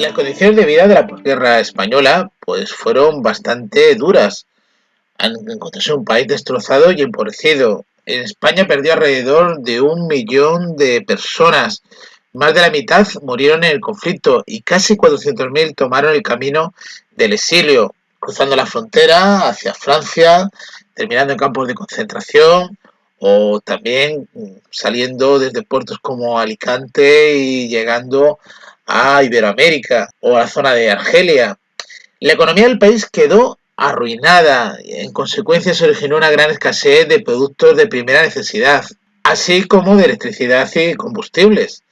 Las condiciones de vida de la posguerra española pues fueron bastante duras. Al encontrarse un país destrozado y empobrecido. En España perdió alrededor de 1 millón de personas. Más de la mitad murieron en el conflicto y casi 400.000 tomaron el camino del exilio, cruzando la frontera hacia Francia, terminando en campos de concentración o también saliendo desde puertos como Alicante y llegando a Iberoamérica o a la zona de Argelia. La economía del país quedó arruinada. En consecuencia se originó una gran escasez de productos de primera necesidad, así como de electricidad y combustibles.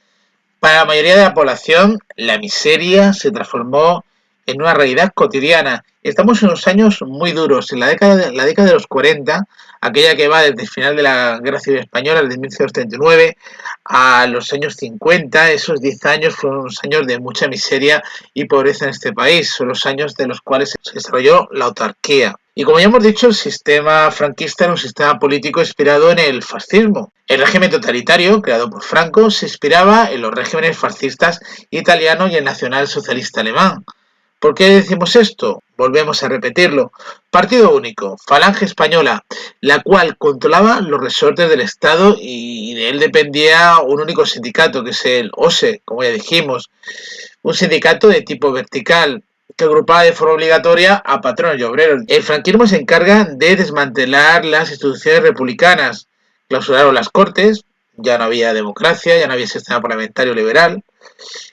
Para la mayoría de la población, la miseria se transformó en una realidad cotidiana. Estamos en unos años muy duros. En la década de los 40, aquella que va desde el final de la Guerra Civil Española, desde 1939, a los años 50, esos 10 años fueron unos años de mucha miseria y pobreza en este país. Son los años de los cuales se desarrolló la autarquía. Y como ya hemos dicho, el sistema franquista era un sistema político inspirado en el fascismo. El régimen totalitario, creado por Franco, se inspiraba en los regímenes fascistas italiano y el nacionalsocialista alemán. ¿Por qué decimos esto? Volvemos a repetirlo. Partido único, Falange Española, la cual controlaba los resortes del Estado y de él dependía un único sindicato, que es el OSE, como ya dijimos. Un sindicato de tipo vertical, que agrupaba de forma obligatoria a patronos y obreros. El franquismo se encarga de desmantelar las instituciones republicanas. Clausuraron las cortes, ya no había democracia, ya no había sistema parlamentario liberal.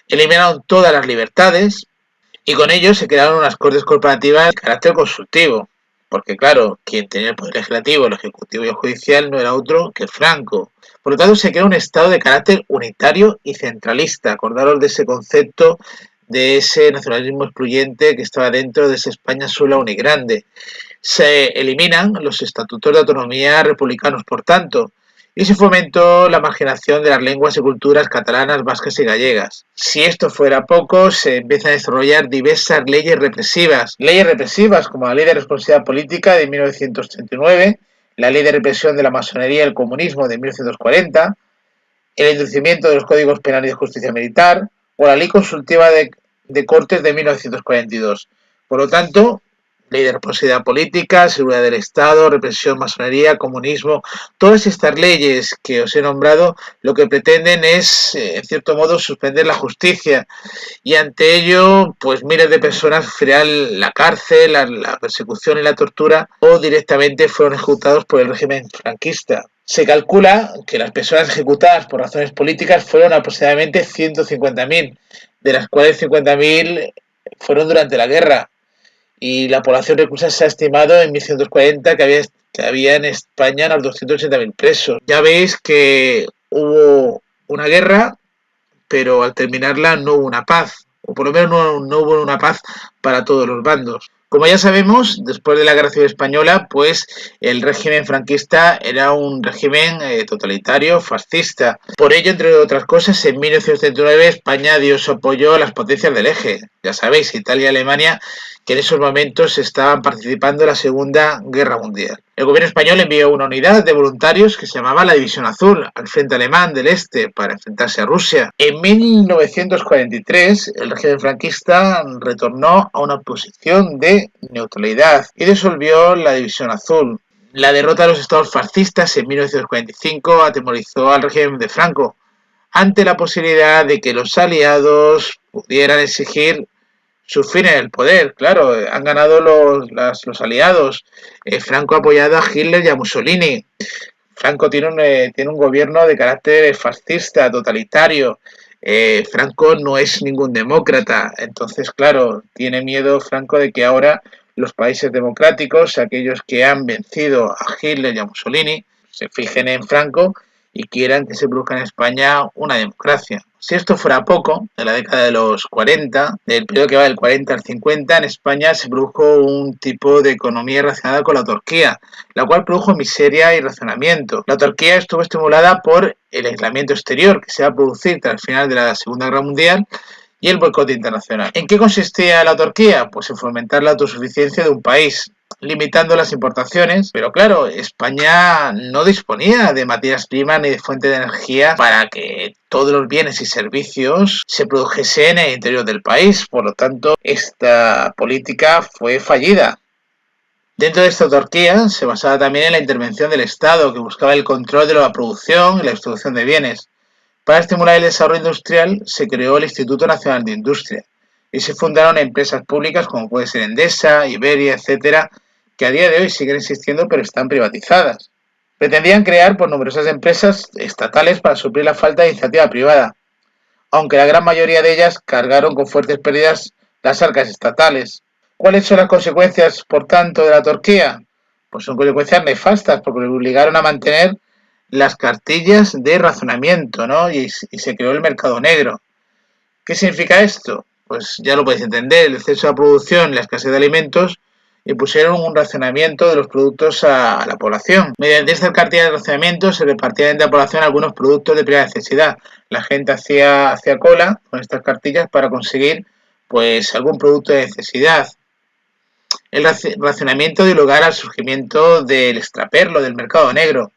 Eliminaron todas las libertades y con ello se crearon unas cortes corporativas de carácter consultivo. Porque claro, quien tenía el poder legislativo, el ejecutivo y el judicial no era otro que Franco. Por lo tanto, se crea un Estado de carácter unitario y centralista. Acordaros de ese concepto, de ese nacionalismo excluyente que estaba dentro de esa España sola, única y grande. Se eliminan los estatutos de autonomía republicanos, por tanto, y se fomentó la marginación de las lenguas y culturas catalanas, vascas y gallegas. Si esto fuera poco, se empiezan a desarrollar diversas leyes represivas como la Ley de Responsabilidad Política de 1939, la Ley de Represión de la Masonería y el Comunismo de 1940, el endurecimiento de los códigos penales de justicia militar o la Ley Consultiva de Cortes de 1942. Por lo tanto, ley de responsabilidad política, seguridad del Estado, represión, masonería, comunismo, todas estas leyes que os he nombrado lo que pretenden es, en cierto modo, suspender la justicia y ante ello, pues miles de personas sufrirán la cárcel, la persecución y la tortura o directamente fueron ejecutados por el régimen franquista. Se calcula que las personas ejecutadas por razones políticas fueron aproximadamente 150.000, de las cuales 50.000 fueron durante la guerra y la población reclusa se ha estimado en 1940 que había en España unos 280.000 presos. Ya veis que hubo una guerra, pero al terminarla no hubo una paz, o por lo menos no hubo una paz para todos los bandos. Como ya sabemos, después de la Guerra Civil Española, pues el régimen franquista era un régimen totalitario, fascista. Por ello, entre otras cosas, en 1939 España dio su apoyo a las potencias del eje. Ya sabéis, Italia y Alemania, que en esos momentos estaban participando en la Segunda Guerra Mundial. El gobierno español envió una unidad de voluntarios que se llamaba la División Azul al frente alemán del Este para enfrentarse a Rusia. En 1943, el régimen franquista retornó a una posición de neutralidad y disolvió la División Azul. La derrota de los estados fascistas en 1945 atemorizó al régimen de Franco ante la posibilidad de que los aliados pudieran exigir su fin en el poder. Claro, han ganado los aliados. Franco ha apoyado a Hitler y a Mussolini. Franco tiene un gobierno de carácter fascista, totalitario. Franco no es ningún demócrata. Entonces, claro, tiene miedo Franco de que ahora los países democráticos, aquellos que han vencido a Hitler y a Mussolini, se fijen en Franco y quieran que se produzca en España una democracia. Si esto fuera poco, en la década de los 40, del periodo que va del 40 al 50, en España se produjo un tipo de economía relacionada con la autarquía, la cual produjo miseria y racionamiento. La autarquía estuvo estimulada por el aislamiento exterior que se va a producir tras el final de la Segunda Guerra Mundial y el boicot internacional. ¿En qué consistía la autarquía? Pues en fomentar la autosuficiencia de un país. limitando las importaciones, pero claro, España no disponía de materias primas ni de fuente de energía para que todos los bienes y servicios se produjesen en el interior del país. Por lo tanto, esta política fue fallida. Dentro de esta autarquía se basaba también en la intervención del Estado, que buscaba el control de la producción y la distribución de bienes. Para estimular el desarrollo industrial se creó el Instituto Nacional de Industria y se fundaron empresas públicas como puede ser Endesa, Iberia, etcétera, que a día de hoy siguen existiendo pero están privatizadas. Pretendían crear por numerosas empresas estatales para suplir la falta de iniciativa privada, aunque la gran mayoría de ellas cargaron con fuertes pérdidas las arcas estatales. ¿Cuáles son las consecuencias, por tanto, de la Turquía? Pues son consecuencias nefastas, porque le obligaron a mantener las cartillas de racionamiento, ¿no? Y se creó el mercado negro. ¿Qué significa esto? Pues ya lo podéis entender, el exceso de producción y la escasez de alimentos impusieron un racionamiento de los productos a la población. Mediante esta cartilla de racionamiento se repartían entre la población algunos productos de primera necesidad. La gente hacía cola con estas cartillas para conseguir pues algún producto de necesidad. El racionamiento dio lugar al surgimiento del extraperlo, del mercado negro.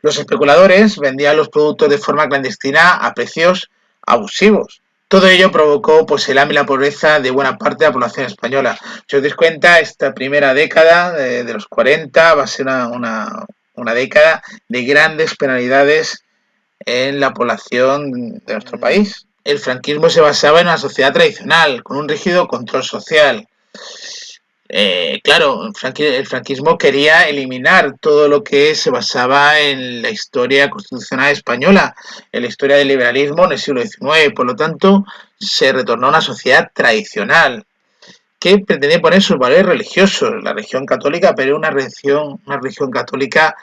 Los especuladores vendían los productos de forma clandestina a precios abusivos. Todo ello provocó pues, el hambre y la pobreza de buena parte de la población española. Si os dais cuenta, esta primera década de los 40 va a ser una década de grandes penalidades en la población de nuestro país. El franquismo se basaba en una sociedad tradicional, con un rígido control social. Claro, el franquismo quería eliminar todo lo que se basaba en la historia constitucional española, en la historia del liberalismo en el siglo XIX. Por lo tanto, se retornó a una sociedad tradicional que pretendía poner sus valores religiosos. La religión católica, pero una religión católica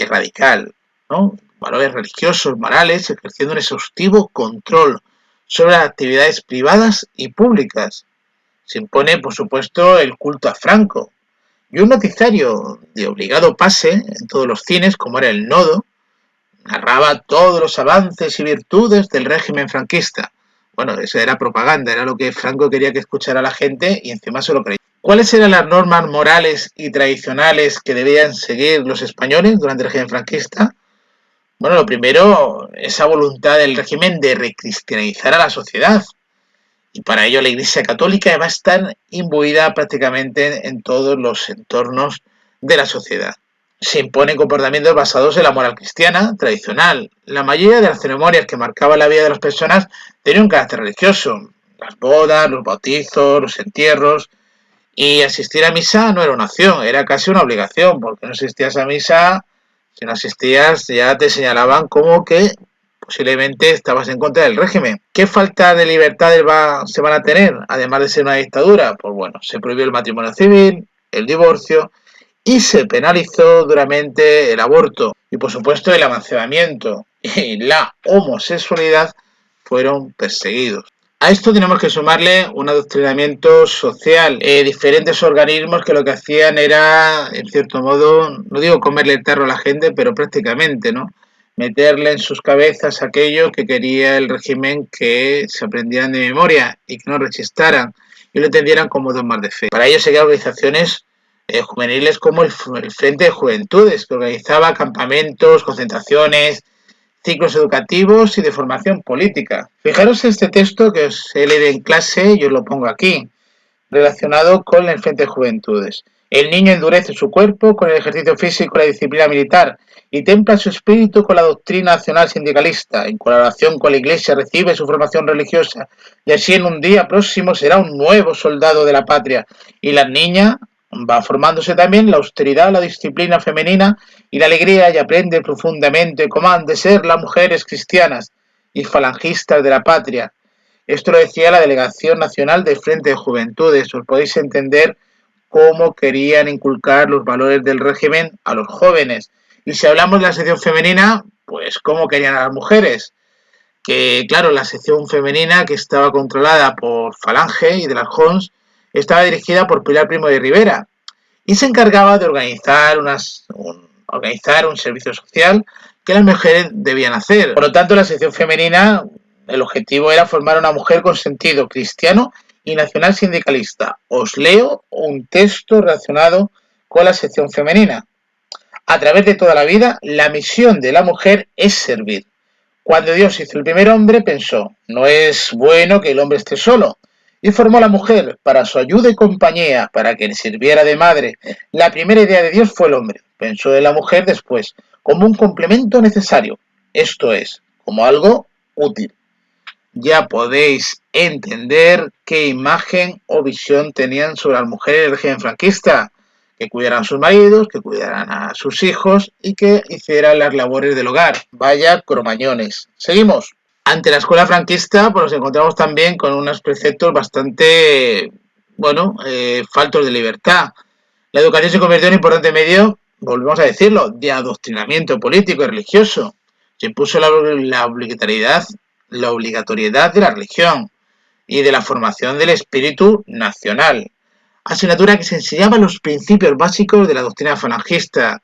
radical, ¿no? Valores religiosos, morales, ejerciendo un exhaustivo control sobre las actividades privadas y públicas. Se impone, por supuesto, el culto a Franco y un noticiario de obligado pase en todos los cines, como era El Nodo, narraba todos los avances y virtudes del régimen franquista. Bueno, eso era propaganda, era lo que Franco quería que escuchara la gente y encima se lo creía. ¿Cuáles eran las normas morales y tradicionales que debían seguir los españoles durante el régimen franquista? Bueno, lo primero, esa voluntad del régimen de recristianizar a la sociedad, y para ello la Iglesia Católica va a estar imbuida prácticamente en todos los entornos de la sociedad. Se imponen comportamientos basados en la moral cristiana tradicional. La mayoría de las ceremonias que marcaban la vida de las personas tenían un carácter religioso. Las bodas, los bautizos, los entierros. Y asistir a misa no era una opción, era casi una obligación, porque no asistías a misa, si no asistías ya te señalaban como que posiblemente estabas en contra del régimen. ¿Qué falta de libertades se van a tener, además de ser una dictadura? Pues bueno, se prohibió el matrimonio civil, el divorcio y se penalizó duramente el aborto y por supuesto el amancebamiento y la homosexualidad fueron perseguidos. A esto tenemos que sumarle un adoctrinamiento social, diferentes organismos que lo que hacían era, en cierto modo, no digo comerle el tarro a la gente, pero prácticamente, ¿no? Meterle en sus cabezas aquello que quería el régimen que se aprendieran de memoria y que no rechistaran y lo entendieran como dogmas de fe. Para ello seguían organizaciones juveniles como el Frente de Juventudes, que organizaba campamentos, concentraciones, ciclos educativos y de formación política. Fijaros este texto que os he leído en clase, yo lo pongo aquí, relacionado con el Frente de Juventudes. El niño endurece su cuerpo con el ejercicio físico y la disciplina militar y templa su espíritu con la doctrina nacional sindicalista. En colaboración con la Iglesia recibe su formación religiosa y así en un día próximo será un nuevo soldado de la patria. Y la niña va formándose también la austeridad, la disciplina femenina y la alegría y aprende profundamente cómo han de ser las mujeres cristianas y falangistas de la patria. Esto lo decía la Delegación Nacional del Frente de Juventudes. Os podéis entender cómo querían inculcar los valores del régimen a los jóvenes. Y si hablamos de la sección femenina, pues cómo querían a las mujeres. Que claro, la sección femenina que estaba controlada por Falange y de las Jons estaba dirigida por Pilar Primo de Rivera y se encargaba de organizar un servicio social que las mujeres debían hacer. Por lo tanto, la sección femenina, el objetivo era formar una mujer con sentido cristiano y nacional sindicalista. Os leo un texto relacionado con la sección femenina. A través de toda la vida, la misión de la mujer es servir. Cuando Dios hizo el primer hombre, pensó, no es bueno que el hombre esté solo, y formó a la mujer para su ayuda y compañía, para que le sirviera de madre. La primera idea de Dios fue el hombre. Pensó en la mujer después, como un complemento necesario, esto es, como algo útil. Ya podéis entender qué imagen o visión tenían sobre las mujeres del régimen franquista, que cuidaran a sus maridos, que cuidaran a sus hijos y que hicieran las labores del hogar. Vaya cromañones. Seguimos. Ante la escuela franquista, pues nos encontramos también con unos preceptos bastante, faltos de libertad. La educación se convirtió en un importante medio, volvemos a decirlo, de adoctrinamiento político y religioso. Se impuso la obligatoriedad de la religión y de la formación del espíritu nacional. Asignatura que se enseñaba los principios básicos de la doctrina falangista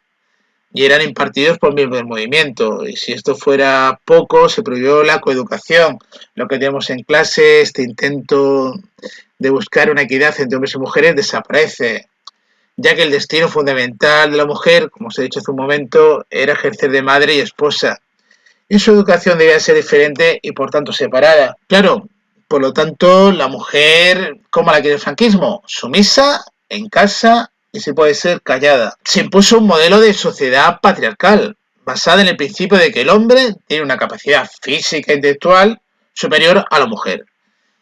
y eran impartidos por miembros del movimiento. Y si esto fuera poco, se prohibió la coeducación. Lo que tenemos en clase, este intento de buscar una equidad entre hombres y mujeres, desaparece, ya que el destino fundamental de la mujer, como os he dicho hace un momento, era ejercer de madre y esposa. Y su educación debía ser diferente y por tanto separada. Claro, por lo tanto, la mujer, ¿cómo la quiere el franquismo? Sumisa, en casa y si puede ser callada. Se impuso un modelo de sociedad patriarcal, basada en el principio de que el hombre tiene una capacidad física e intelectual superior a la mujer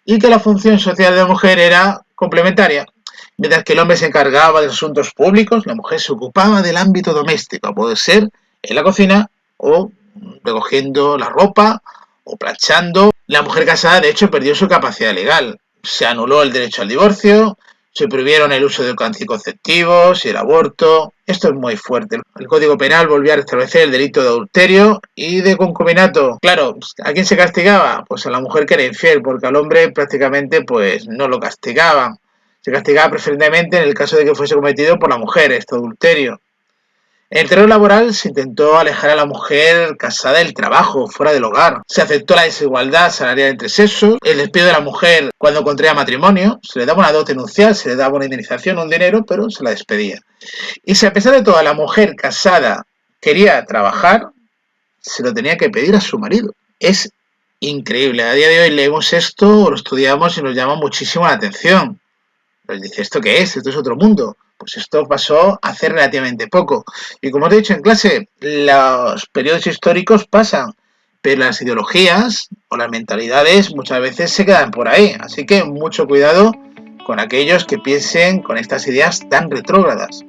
y que la función social de la mujer era complementaria. Mientras que el hombre se encargaba de los asuntos públicos, la mujer se ocupaba del ámbito doméstico, puede ser en la cocina o recogiendo la ropa o planchando. La mujer casada, de hecho, perdió su capacidad legal. Se anuló el derecho al divorcio, se prohibieron el uso de anticonceptivos y el aborto. Esto es muy fuerte. El Código Penal volvió a restablecer el delito de adulterio y de concubinato. Claro, ¿a quién se castigaba? Pues a la mujer que era infiel, porque al hombre prácticamente pues no lo castigaban. Se castigaba preferentemente en el caso de que fuese cometido por la mujer, este adulterio. En el terreno laboral se intentó alejar a la mujer casada del trabajo, fuera del hogar. Se aceptó la desigualdad salarial entre sexos, el despido de la mujer cuando contraía matrimonio, se le daba una dote nupcial, se le daba una indemnización, un dinero, pero se la despedía. Y si a pesar de todo la mujer casada quería trabajar, se lo tenía que pedir a su marido. Es increíble. A día de hoy leemos esto, lo estudiamos y nos llama muchísimo la atención. Pues dice, ¿esto qué es? Esto es otro mundo. Pues esto pasó hace relativamente poco. Y como os he dicho en clase, los periodos históricos pasan, pero las ideologías o las mentalidades muchas veces se quedan por ahí. Así que mucho cuidado con aquellos que piensen con estas ideas tan retrógradas.